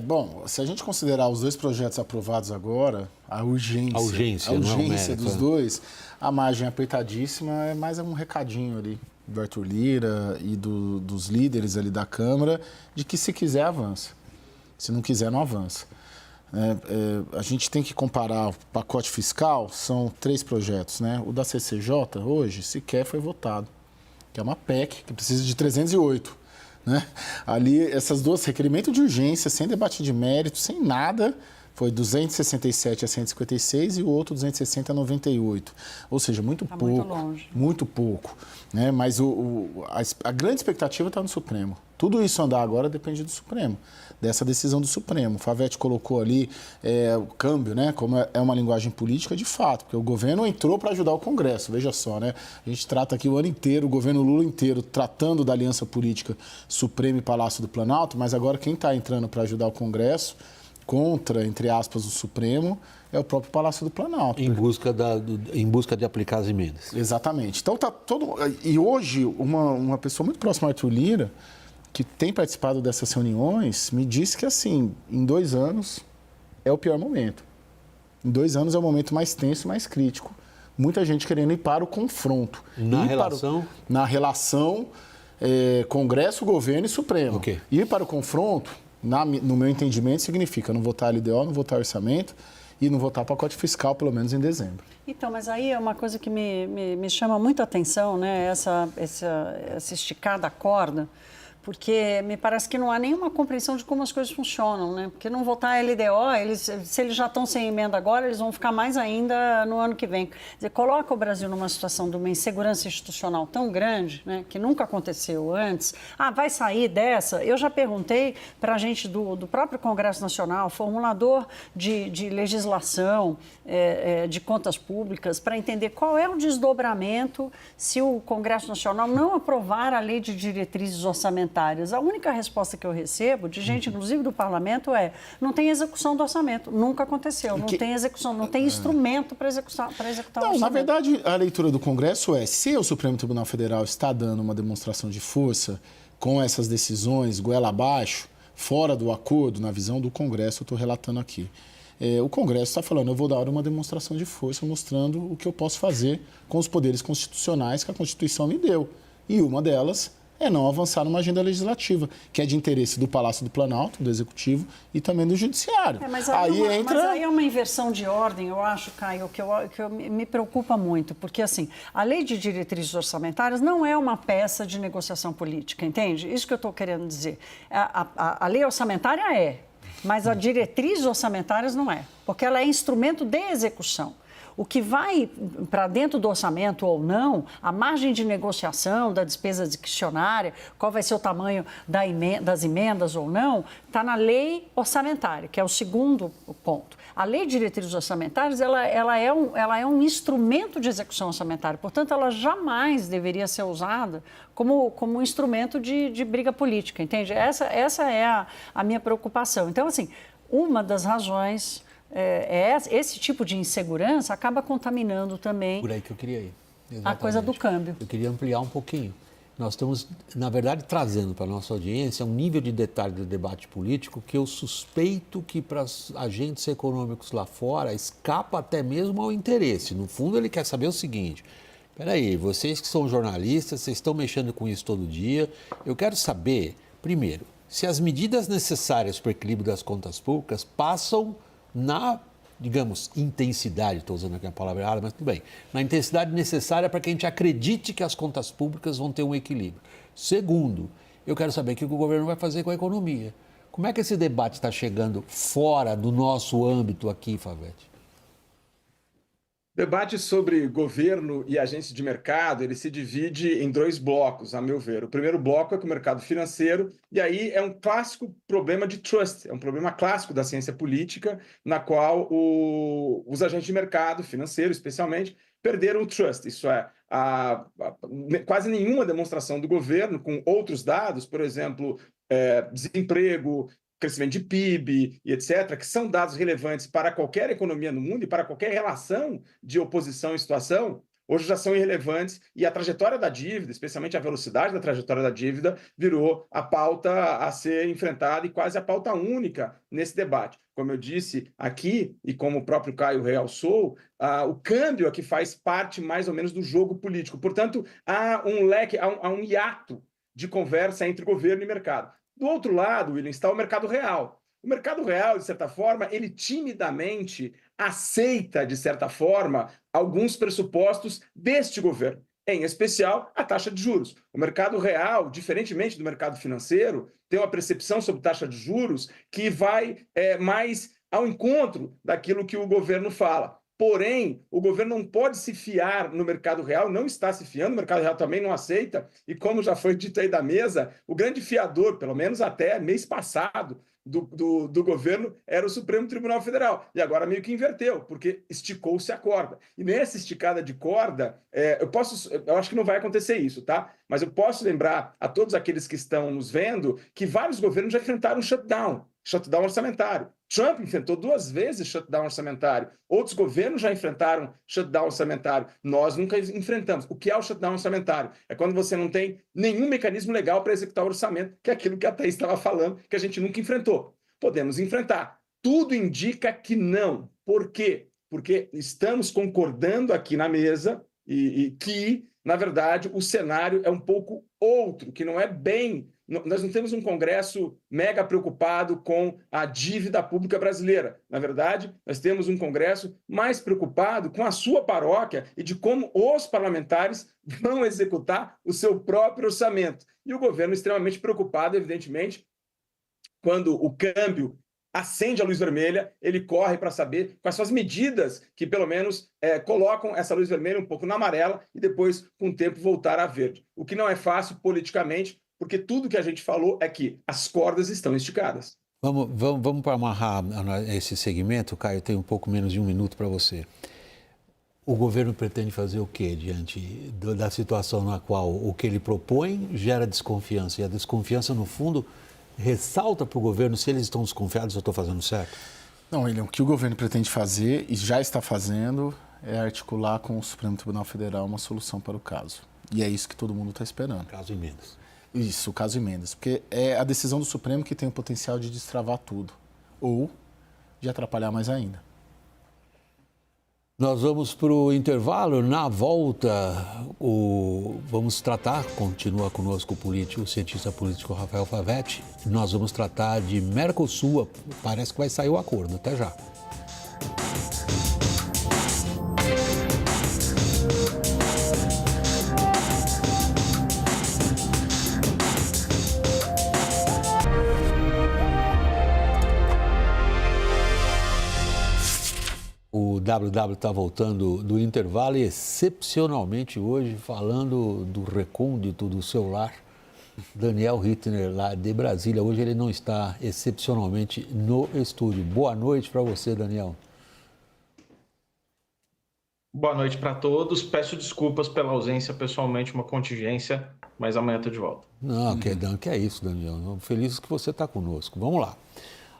Bom, se a gente considerar os dois projetos aprovados agora, a urgência dos dois, a margem apertadíssima é mais um recadinho ali do Arthur Lira e dos líderes ali da Câmara, de que se quiser, avança. Se não quiser, não avança. A gente tem que comparar o pacote fiscal, são 3 projetos, né? O da CCJ, hoje, sequer foi votado, que é uma PEC, que precisa de 308, né? Ali, essas duas, requerimento de urgência, sem debate de mérito, sem nada, foi 267 a 156 e o outro 260 a 98. Ou seja, muito pouco. Muito longe. Muito pouco. Né? Mas a grande expectativa está no Supremo. Tudo isso andar agora depende do Supremo, dessa decisão do Supremo. O Favete colocou ali o câmbio, né? Como é uma linguagem política de fato, porque o governo entrou para ajudar o Congresso, veja só, né? A gente trata aqui o ano inteiro, o governo Lula inteiro, tratando da aliança política Supremo e Palácio do Planalto, mas agora quem está entrando para ajudar o Congresso, contra, entre aspas, o Supremo, é o próprio Palácio do Planalto. Em busca de aplicar as emendas. Exatamente. Então tá todo... E hoje, uma pessoa muito próxima ao Arthur Lira, que tem participado dessas reuniões, me disse que, assim, em 2 anos é o pior momento. Em 2 anos é o momento mais tenso e mais crítico. Muita gente querendo ir para o confronto. Na relação Congresso, Governo e Supremo. Okay. Ir para o confronto, no meu entendimento, significa não votar LDO, não votar orçamento e não votar pacote fiscal, pelo menos em dezembro. Então, mas aí é uma coisa que me chama muita atenção, né? Essa esticada corda, porque me parece que não há nenhuma compreensão de como as coisas funcionam, né? Porque não votar LDO, se eles já estão sem emenda agora, eles vão ficar mais ainda no ano que vem. Quer dizer, coloca o Brasil numa situação de uma insegurança institucional tão grande, né? Que nunca aconteceu antes. Vai sair dessa? Eu já perguntei para a gente do próprio Congresso Nacional, formulador de legislação, de contas públicas, para entender qual é o desdobramento se o Congresso Nacional não aprovar a lei de diretrizes orçamentárias. A única resposta que eu recebo, de gente, inclusive do parlamento, não tem execução do orçamento. Nunca aconteceu. Não tem execução, não tem instrumento para executar o orçamento. Na verdade, a leitura do Congresso se o Supremo Tribunal Federal está dando uma demonstração de força com essas decisões, goela abaixo, fora do acordo, na visão do Congresso, eu estou relatando aqui. O Congresso está falando, eu vou dar uma demonstração de força mostrando o que eu posso fazer com os poderes constitucionais que a Constituição me deu. E uma delas é não avançar numa agenda legislativa, que é de interesse do Palácio do Planalto, do Executivo e também do Judiciário. Mas aí é uma inversão de ordem, eu acho, Caio, que me preocupa muito, porque assim, a lei de diretrizes orçamentárias não é uma peça de negociação política, entende? Isso que eu estou querendo dizer. A lei orçamentária mas a diretrizes orçamentárias não é, porque ela é instrumento de execução. O que vai para dentro do orçamento ou não, a margem de negociação da despesa discricionária, qual vai ser o tamanho das emendas ou não, está na lei orçamentária, que é o segundo ponto. A lei de diretrizes orçamentárias, ela é um instrumento de execução orçamentária, portanto, ela jamais deveria ser usada como um instrumento de briga política, entende? Essa é a minha preocupação. Então, assim, uma das razões... esse tipo de insegurança acaba contaminando também... Por aí que eu queria ir. Exatamente. A coisa do câmbio. Eu queria ampliar um pouquinho. Nós estamos, na verdade, trazendo para a nossa audiência um nível de detalhe do debate político que eu suspeito que para os agentes econômicos lá fora escapa até mesmo ao interesse. No fundo, ele quer saber o seguinte: espera aí, vocês que são jornalistas, vocês estão mexendo com isso todo dia, eu quero saber, primeiro, se as medidas necessárias para o equilíbrio das contas públicas passam na, digamos, intensidade, estou usando aqui a palavra errada, mas tudo bem, na intensidade necessária para que a gente acredite que as contas públicas vão ter um equilíbrio. Segundo, eu quero saber o que o governo vai fazer com a economia, Como é que esse debate está chegando fora do nosso âmbito aqui, Favete? Debate sobre governo e agência de mercado, ele se divide em 2 blocos, a meu ver. O primeiro bloco é com o mercado financeiro, e aí é um clássico problema de trust, é um problema clássico da ciência política, na qual os agentes de mercado financeiro, especialmente, perderam o trust. Isso é, quase nenhuma demonstração do governo com outros dados, por exemplo, desemprego, crescimento de PIB e etc., que são dados relevantes para qualquer economia no mundo e para qualquer relação de oposição e situação, hoje já são irrelevantes e a trajetória da dívida, especialmente a velocidade da trajetória da dívida, virou a pauta a ser enfrentada e quase a pauta única nesse debate. Como eu disse aqui, e como o próprio Caio realçou, o câmbio é que faz parte mais ou menos do jogo político. Portanto, há um leque, há um hiato de conversa entre governo e mercado. Do outro lado, William, está o mercado real. O mercado real, de certa forma, ele timidamente aceita, de certa forma, alguns pressupostos deste governo, em especial a taxa de juros. O mercado real, diferentemente do mercado financeiro, tem uma percepção sobre taxa de juros que vai mais ao encontro daquilo que o governo fala. Porém, o governo não pode se fiar no mercado real, não está se fiando, o mercado real também não aceita, e como já foi dito aí da mesa, o grande fiador, pelo menos até mês passado, do governo era o Supremo Tribunal Federal. E agora meio que inverteu, porque esticou-se a corda. E nessa esticada de corda, eu acho que não vai acontecer isso, tá? Mas eu posso lembrar a todos aqueles que estão nos vendo que vários governos já enfrentaram shutdown orçamentário. Trump enfrentou 2 vezes shutdown orçamentário. Outros governos já enfrentaram shutdown orçamentário. Nós nunca enfrentamos. O que é o shutdown orçamentário? É quando você não tem nenhum mecanismo legal para executar o orçamento, que é aquilo que a Thaís estava falando, que a gente nunca enfrentou. Podemos enfrentar. Tudo indica que não. Por quê? Porque estamos concordando aqui na mesa e que, na verdade, o cenário é um pouco outro, que não é bem... Nós não temos um Congresso mega preocupado com a dívida pública brasileira. Na verdade, nós temos um Congresso mais preocupado com a sua paróquia e de como os parlamentares vão executar o seu próprio orçamento. E o governo extremamente preocupado, evidentemente, quando o câmbio acende a luz vermelha, ele corre para saber quais são as medidas que, pelo menos, colocam essa luz vermelha um pouco na amarela e depois, com o tempo, voltar a verde. O que não é fácil politicamente, porque tudo que a gente falou é que as cordas estão esticadas. Vamos para amarrar esse segmento, Caio, tem um pouco menos de 1 minuto para você. O governo pretende fazer o quê diante da situação na qual o que ele propõe gera desconfiança? E a desconfiança, no fundo, ressalta para o governo se eles estão desconfiados, eu estou fazendo certo? Não, William, o que o governo pretende fazer e já está fazendo é articular com o Supremo Tribunal Federal uma solução para o caso. E é isso que todo mundo está esperando. Caso emendas. Isso, o caso emendas. Porque é a decisão do Supremo que tem o potencial de destravar tudo. Ou de atrapalhar mais ainda. Nós vamos para o intervalo. Na volta, vamos tratar, continua conosco o cientista político Rafael Favete. Nós vamos tratar de Mercosul. Parece que vai sair o acordo. Até já. O WW está voltando do intervalo e, excepcionalmente hoje, falando do recôndito do seu lar, Daniel Rittner, lá de Brasília. Hoje ele não está excepcionalmente no estúdio. Boa noite para você, Daniel. Boa noite para todos. Peço desculpas pela ausência pessoalmente, uma contingência, mas amanhã estou de volta. Não, que é isso, Daniel. Feliz que você está conosco. Vamos lá.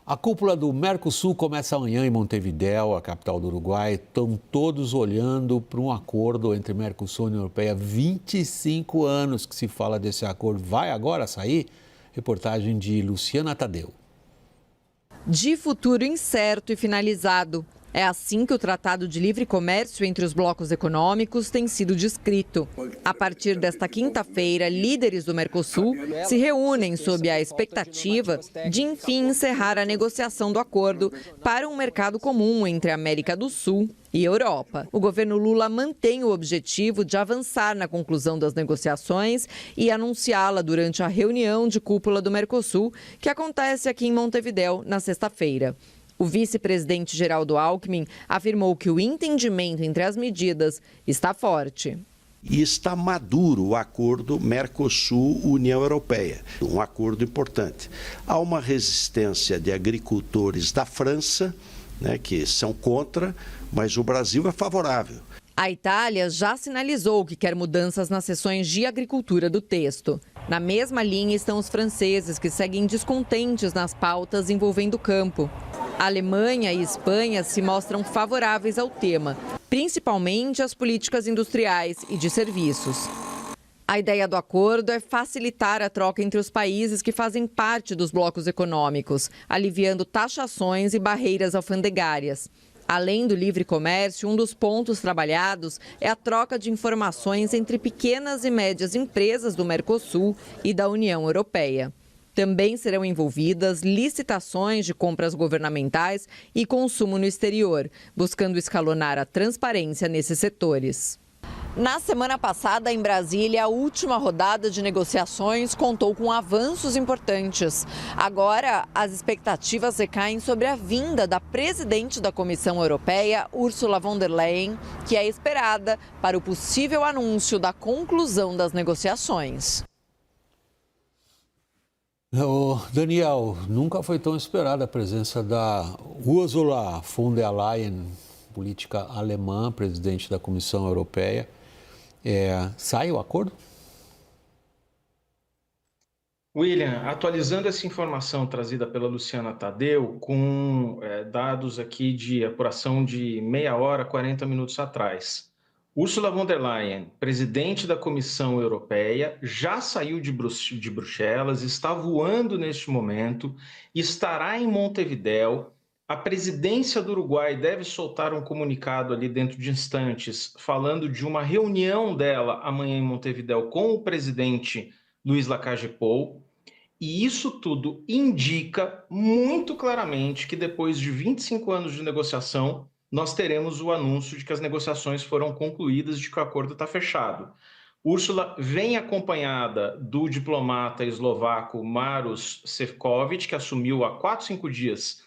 A cúpula do Mercosul começa amanhã em Montevidéu, a capital do Uruguai. Estão todos olhando para um acordo entre Mercosul e União Europeia. 25 anos que se fala desse acordo. Vai agora sair? Reportagem de Luciana Tadeu. De futuro incerto e finalizado. É assim que o Tratado de Livre Comércio entre os blocos econômicos tem sido descrito. A partir desta quinta-feira, líderes do Mercosul se reúnem sob a expectativa de, enfim, encerrar a negociação do acordo para um mercado comum entre a América do Sul e Europa. O governo Lula mantém o objetivo de avançar na conclusão das negociações e anunciá-la durante a reunião de cúpula do Mercosul, que acontece aqui em Montevidéu na sexta-feira. O vice-presidente Geraldo Alckmin afirmou que o entendimento entre as medidas está forte. E está maduro o acordo Mercosul-União Europeia, um acordo importante. Há uma resistência de agricultores da França, que são contra, mas o Brasil é favorável. A Itália já sinalizou que quer mudanças nas seções de agricultura do texto. Na mesma linha estão os franceses, que seguem descontentes nas pautas envolvendo o campo. A Alemanha e Espanha se mostram favoráveis ao tema, principalmente as políticas industriais e de serviços. A ideia do acordo é facilitar a troca entre os países que fazem parte dos blocos econômicos, aliviando taxações e barreiras alfandegárias. Além do livre comércio, um dos pontos trabalhados é a troca de informações entre pequenas e médias empresas do Mercosul e da União Europeia. Também serão envolvidas licitações de compras governamentais e consumo no exterior, buscando escalonar a transparência nesses setores. Na semana passada, em Brasília, a última rodada de negociações contou com avanços importantes. Agora, as expectativas recaem sobre a vinda da presidente da Comissão Europeia, Ursula von der Leyen, que é esperada para o possível anúncio da conclusão das negociações. Daniel, nunca foi tão esperada a presença da Ursula von der Leyen, política alemã, presidente da Comissão Europeia. Sai o acordo? William, atualizando essa informação trazida pela Luciana Tadeu, com dados aqui de apuração de meia hora, 40 minutos atrás. Ursula von der Leyen, presidente da Comissão Europeia, já saiu de Bruxelas, está voando neste momento, estará em Montevidéu. A presidência do Uruguai deve soltar um comunicado ali dentro de instantes, falando de uma reunião dela amanhã em Montevidéu com o presidente Luiz Lacalle Pou. E isso tudo indica muito claramente que depois de 25 anos de negociação, nós teremos o anúncio de que as negociações foram concluídas e de que o acordo está fechado. Ursula vem acompanhada do diplomata eslovaco Maroš Šefčovič, que assumiu há 4, 5 dias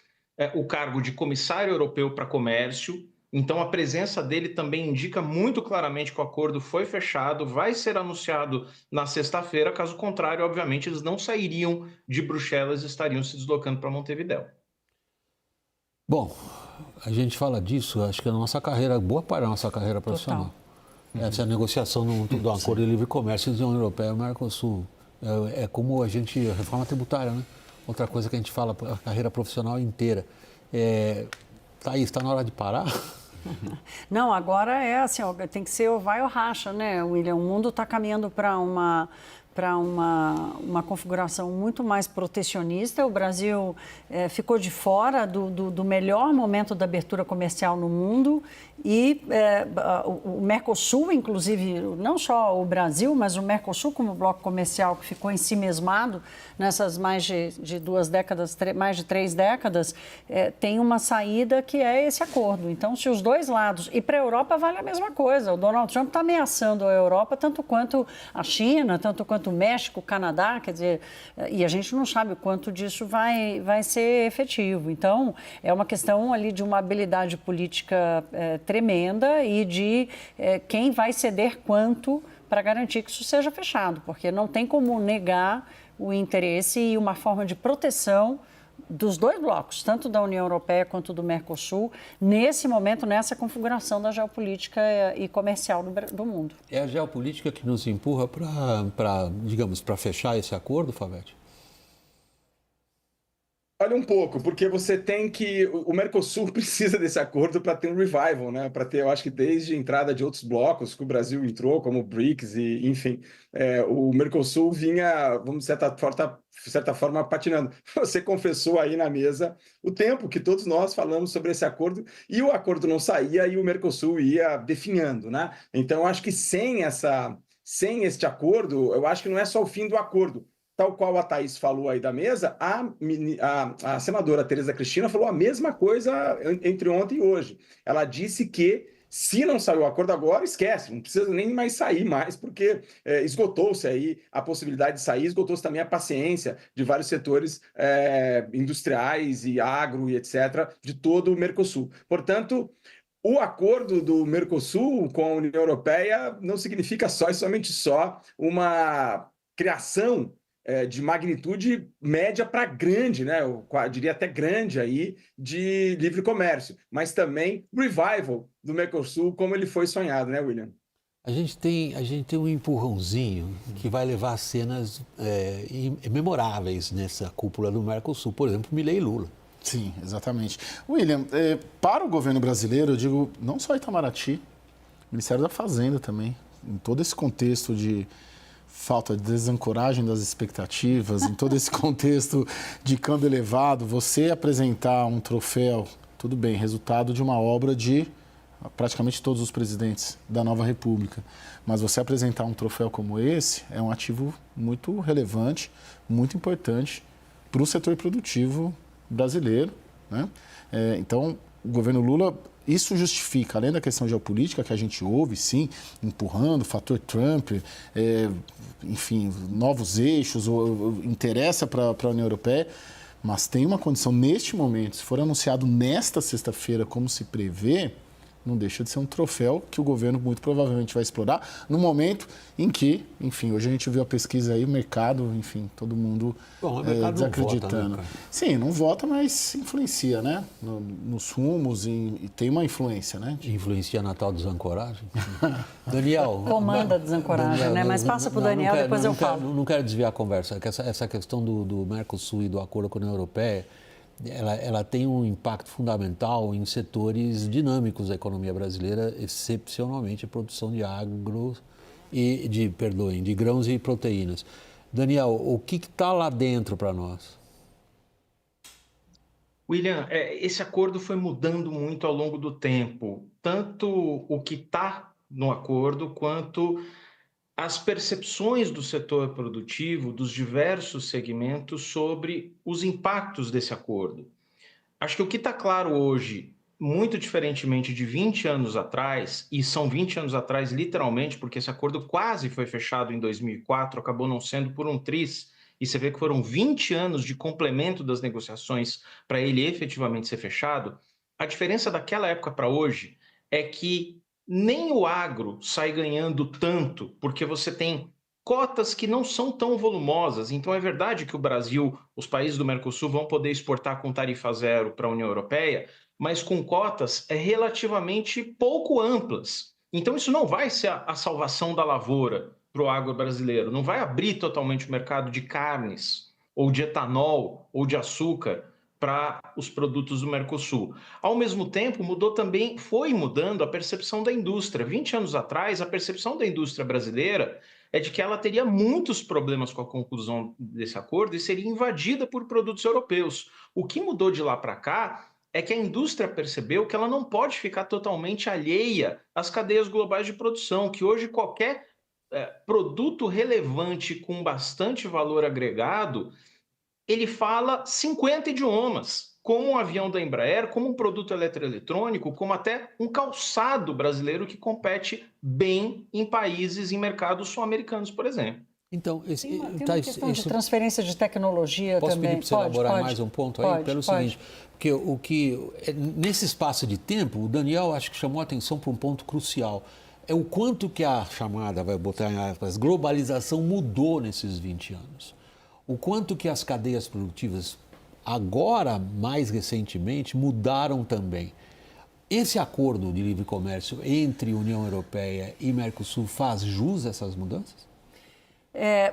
o cargo de comissário europeu para comércio. Então, a presença dele também indica muito claramente que o acordo foi fechado, vai ser anunciado na sexta-feira. Caso contrário, obviamente, eles não sairiam de Bruxelas e estariam se deslocando para Montevidéu. Bom, a gente fala disso, acho que a nossa carreira, boa parte da nossa carreira profissional. Essa negociação do acordo de livre comércio entre a União Europeia e o Mercosul. É como a gente, reforma tributária, né? Outra coisa que a gente fala, a carreira profissional inteira. Está na hora de parar? Não, agora é assim, tem que ser ou vai ou racha, né, William? O mundo está caminhando para uma configuração muito mais protecionista. O Brasil ficou de fora do melhor momento da abertura comercial no mundo e o Mercosul, inclusive, não só o Brasil, mas o Mercosul como bloco comercial que ficou ensimesmado nessas mais de 2 décadas, mais de 3 décadas, tem uma saída que é esse acordo. Então, se os dois lados... E para a Europa vale a mesma coisa. O Donald Trump está ameaçando a Europa tanto quanto a China, tanto quanto o México, o Canadá, quer dizer, e a gente não sabe o quanto disso vai ser efetivo. Então, é uma questão ali de uma habilidade política tremenda e de quem vai ceder quanto para garantir que isso seja fechado, porque não tem como negar o interesse e uma forma de proteção dos dois blocos, tanto da União Europeia quanto do Mercosul, nesse momento, nessa configuração da geopolítica e comercial do mundo. É a geopolítica que nos empurra para fechar esse acordo, Favete? Olha, um pouco, porque você tem que... O Mercosul precisa desse acordo para ter um revival, né? Para ter, eu acho que desde a entrada de outros blocos que o Brasil entrou, como o BRICS, e enfim, o Mercosul vinha, vamos de certa forma, patinando. Você confessou aí na mesa o tempo que todos nós falamos sobre esse acordo, e o acordo não saía e o Mercosul ia definhando, né? Então, eu acho que sem este acordo, eu acho que não é só o fim do acordo. Tal qual a Thaís falou aí da mesa, a senadora Tereza Cristina falou a mesma coisa entre ontem e hoje. Ela disse que se não saiu o acordo agora, esquece, não precisa nem mais sair mais, porque esgotou-se aí a possibilidade de sair, esgotou-se também a paciência de vários setores industriais e agro e etc., de todo o Mercosul. Portanto, o acordo do Mercosul com a União Europeia não significa só e somente só uma criação de magnitude média para grande, né? Eu diria até grande aí, de livre comércio, mas também revival do Mercosul como ele foi sonhado, né, William? A gente tem um empurrãozinho que vai levar a cenas memoráveis nessa cúpula do Mercosul, por exemplo, Milei e Lula. Sim, exatamente. William, para o governo brasileiro, eu digo, não só Itamaraty, Ministério da Fazenda também, em todo esse contexto de falta de desancoragem das expectativas, em todo esse contexto de câmbio elevado, você apresentar um troféu, tudo bem, resultado de uma obra de praticamente todos os presidentes da nova república, mas você apresentar um troféu como esse é um ativo muito relevante, muito importante para o setor produtivo brasileiro, né? Então, o governo Lula, isso justifica, além da questão geopolítica que a gente ouve, sim, empurrando, fator Trump, enfim, novos eixos, interessa para a União Europeia, mas tem uma condição neste momento, se for anunciado nesta sexta-feira, como se prevê, não deixa de ser um troféu que o governo muito provavelmente vai explorar no momento em que, enfim, hoje a gente viu a pesquisa aí, o mercado, enfim, todo mundo desacreditando. Não vota, né, sim, não vota, mas influencia, né? Nos rumos e tem uma influência, né? Influencia na tal desancoragem? Daniel... Comanda a desancoragem, Daniel, né? Mas passa para o Daniel, depois eu falo. Não quero desviar a conversa, essa questão do Mercosul e do acordo com a União Europeia, ela tem um impacto fundamental em setores dinâmicos da economia brasileira, excepcionalmente a produção de de grãos e proteínas. Daniel, o que está lá dentro para nós? William, esse acordo foi mudando muito ao longo do tempo, tanto o que está no acordo quanto as percepções do setor produtivo, dos diversos segmentos, sobre os impactos desse acordo. Acho que o que está claro hoje, muito diferentemente de 20 anos atrás, e são 20 anos atrás literalmente, porque esse acordo quase foi fechado em 2004, acabou não sendo por um triz, e você vê que foram 20 anos de complemento das negociações para ele efetivamente ser fechado. A diferença daquela época para hoje é que nem o agro sai ganhando tanto, porque você tem cotas que não são tão volumosas. Então, é verdade que o Brasil, os países do Mercosul vão poder exportar com tarifa zero para a União Europeia, mas com cotas relativamente pouco amplas. Então, isso não vai ser a salvação da lavoura para o agro brasileiro, não vai abrir totalmente o mercado de carnes, ou de etanol, ou de açúcar, para os produtos do Mercosul. Ao mesmo tempo, foi mudando a percepção da indústria. 20 anos atrás, a percepção da indústria brasileira é de que ela teria muitos problemas com a conclusão desse acordo e seria invadida por produtos europeus. O que mudou de lá para cá é que a indústria percebeu que ela não pode ficar totalmente alheia às cadeias globais de produção, que hoje qualquer produto relevante com bastante valor agregado, ele fala 50 idiomas, como um avião da Embraer, como um produto eletroeletrônico, como até um calçado brasileiro que compete bem em países, em mercados sul-americanos, por exemplo. Então, tem uma questão de transferência de tecnologia posso também. Posso pedir para você elaborar mais um ponto aí? Pelo seguinte, porque nesse espaço de tempo, o Daniel acho que chamou a atenção para um ponto crucial. É o quanto que a chamada, vai botar em aspas, globalização mudou nesses 20 anos. O quanto que as cadeias produtivas, agora, mais recentemente, mudaram também. Esse acordo de livre comércio entre União Europeia e Mercosul faz jus a essas mudanças?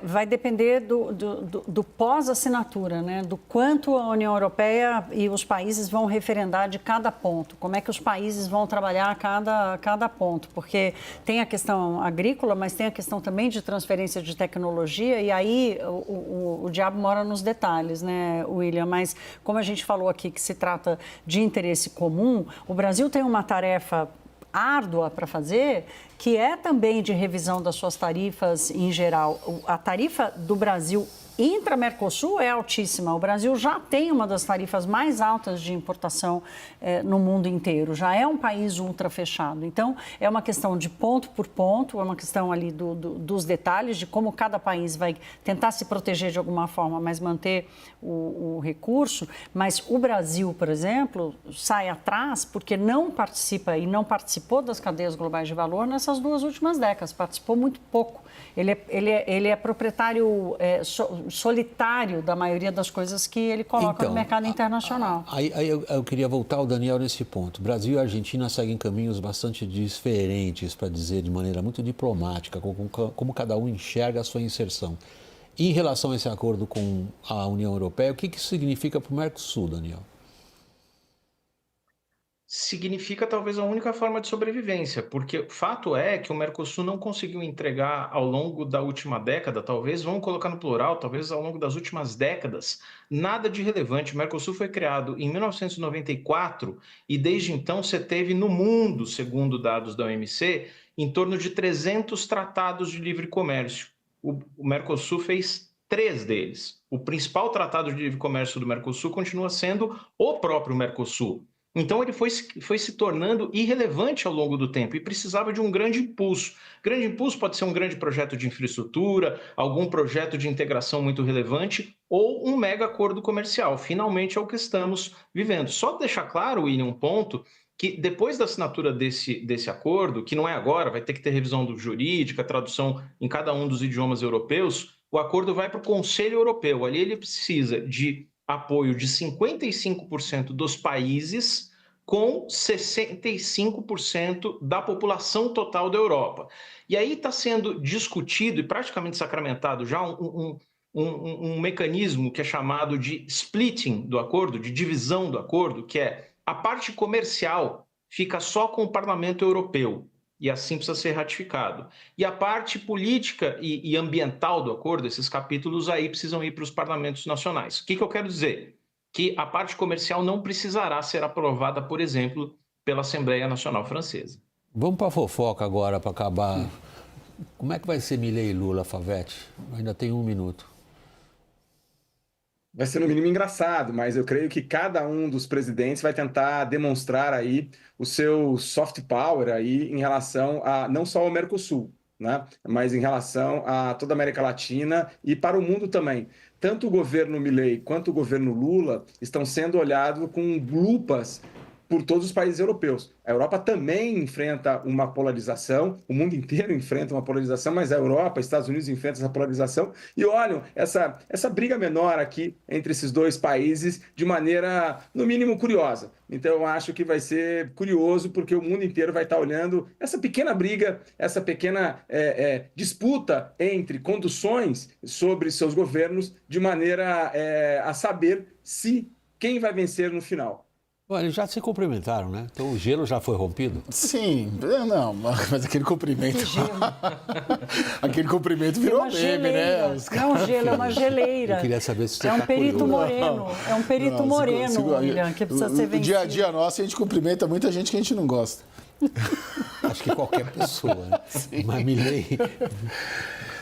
vai depender do pós-assinatura, né? Do quanto a União Europeia e os países vão referendar de cada ponto, como é que os países vão trabalhar cada ponto, porque tem a questão agrícola, mas tem a questão também de transferência de tecnologia, e aí o diabo mora nos detalhes, né, William? Mas como a gente falou aqui que se trata de interesse comum, o Brasil tem uma tarefa árdua para fazer, que é também de revisão das suas tarifas em geral. A tarifa do Brasil intra-Mercosul é altíssima. O Brasil já tem uma das tarifas mais altas de importação no mundo inteiro. Já é um país ultra fechado. Então, é uma questão de ponto por ponto, é uma questão ali dos detalhes, de como cada país vai tentar se proteger de alguma forma, mas manter o recurso. Mas o Brasil, por exemplo, sai atrás porque não participa e não participou das cadeias globais de valor nessas 2 últimas décadas. Participou muito pouco. Ele é proprietário solitário da maioria das coisas que ele coloca no mercado internacional. Aí eu queria voltar ao Daniel nesse ponto. Brasil e Argentina seguem caminhos bastante diferentes, para dizer de maneira muito diplomática, como cada um enxerga a sua inserção. Em relação a esse acordo com a União Europeia, o que isso significa para o Mercosul, Daniel? Significa talvez a única forma de sobrevivência, porque o fato é que o Mercosul não conseguiu entregar ao longo da última década, talvez, vamos colocar no plural, talvez ao longo das últimas décadas, nada de relevante. O Mercosul foi criado em 1994 e desde então você teve no mundo, segundo dados da OMC, em torno de 300 tratados de livre comércio. O Mercosul fez 3 deles. O principal tratado de livre comércio do Mercosul continua sendo o próprio Mercosul. Então, ele foi se tornando irrelevante ao longo do tempo e precisava de um grande impulso. Grande impulso pode ser um grande projeto de infraestrutura, algum projeto de integração muito relevante ou um mega acordo comercial. Finalmente é o que estamos vivendo. Só deixar claro, William, um ponto, que depois da assinatura desse acordo, que não é agora, vai ter que ter revisão jurídica, tradução em cada um dos idiomas europeus, o acordo vai para o Conselho Europeu. Ali ele precisa de apoio de 55% dos países com 65% da população total da Europa. E aí está sendo discutido e praticamente sacramentado já um mecanismo que é chamado de splitting do acordo, de divisão do acordo, que é a parte comercial fica só com o Parlamento Europeu, e assim precisa ser ratificado. E a parte política e ambiental do acordo, esses capítulos aí precisam ir para os parlamentos nacionais. O que eu quero dizer? Que a parte comercial não precisará ser aprovada, por exemplo, pela Assembleia Nacional Francesa. Vamos para a fofoca agora, para acabar. Como é que vai ser Milei e Lula, Favete? Ainda tem 1 minuto. Vai ser no mínimo engraçado, mas eu creio que cada um dos presidentes vai tentar demonstrar aí o seu soft power aí em relação a não só ao Mercosul, né, mas em relação a toda a América Latina e para o mundo também. Tanto o governo Milei quanto o governo Lula estão sendo olhados com lupas por todos os países europeus. A Europa também enfrenta uma polarização, o mundo inteiro enfrenta uma polarização, mas a Europa, os Estados Unidos enfrentam essa polarização. E olham essa briga menor aqui entre esses 2 países de maneira, no mínimo, curiosa. Então, eu acho que vai ser curioso, porque o mundo inteiro vai estar olhando essa pequena briga, essa pequena disputa entre conduções sobre seus governos, de maneira a saber quem vai vencer no final. Bom, eles já se cumprimentaram, né? Então o gelo já foi rompido? Sim, não, mas aquele cumprimento. Aquele cumprimento virou meme, geleira, né? Não é um gelo, é uma geleira. Eu queria saber se você é um perito moreno. É um perito moreno, William, que precisa ser vencido. No dia a dia nosso, a gente cumprimenta muita gente que a gente não gosta. Acho que qualquer pessoa, né? Mas Milei...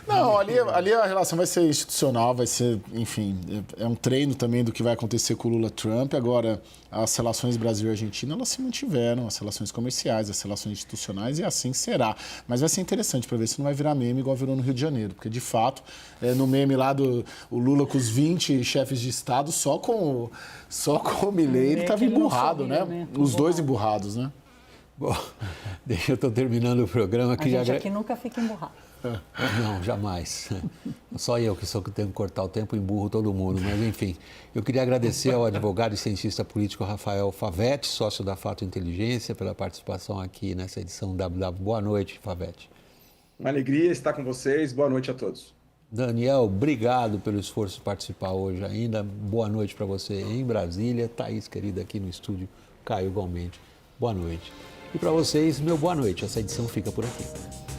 Não, ali a relação vai ser institucional, vai ser, enfim, é um treino também do que vai acontecer com o Lula-Trump. Agora, as relações Brasil e Argentina, elas se mantiveram, as relações comerciais, as relações institucionais, e assim será. Mas vai ser interessante para ver se não vai virar meme igual virou no Rio de Janeiro, porque, de fato, no meme lá o Lula com os 20 chefes de Estado, só com o Milei, ele estava emburrado, né? Os 2 emburrados, né? Bom, eu estou terminando o programa. A gente aqui nunca fica emburrado. Não, jamais. Só eu que tenho que cortar o tempo, emburro todo mundo. Mas, enfim, eu queria agradecer ao advogado e cientista político Rafael Favete, sócio da Fato Inteligência, pela participação aqui nessa edição WW. Boa noite, Favete. Uma alegria estar com vocês. Boa noite a todos. Daniel, obrigado pelo esforço de participar hoje ainda. Boa noite para você em Brasília. Thaís, querida, aqui no estúdio. Caio, igualmente. Boa noite. E para vocês, meu boa noite. Essa edição fica por aqui.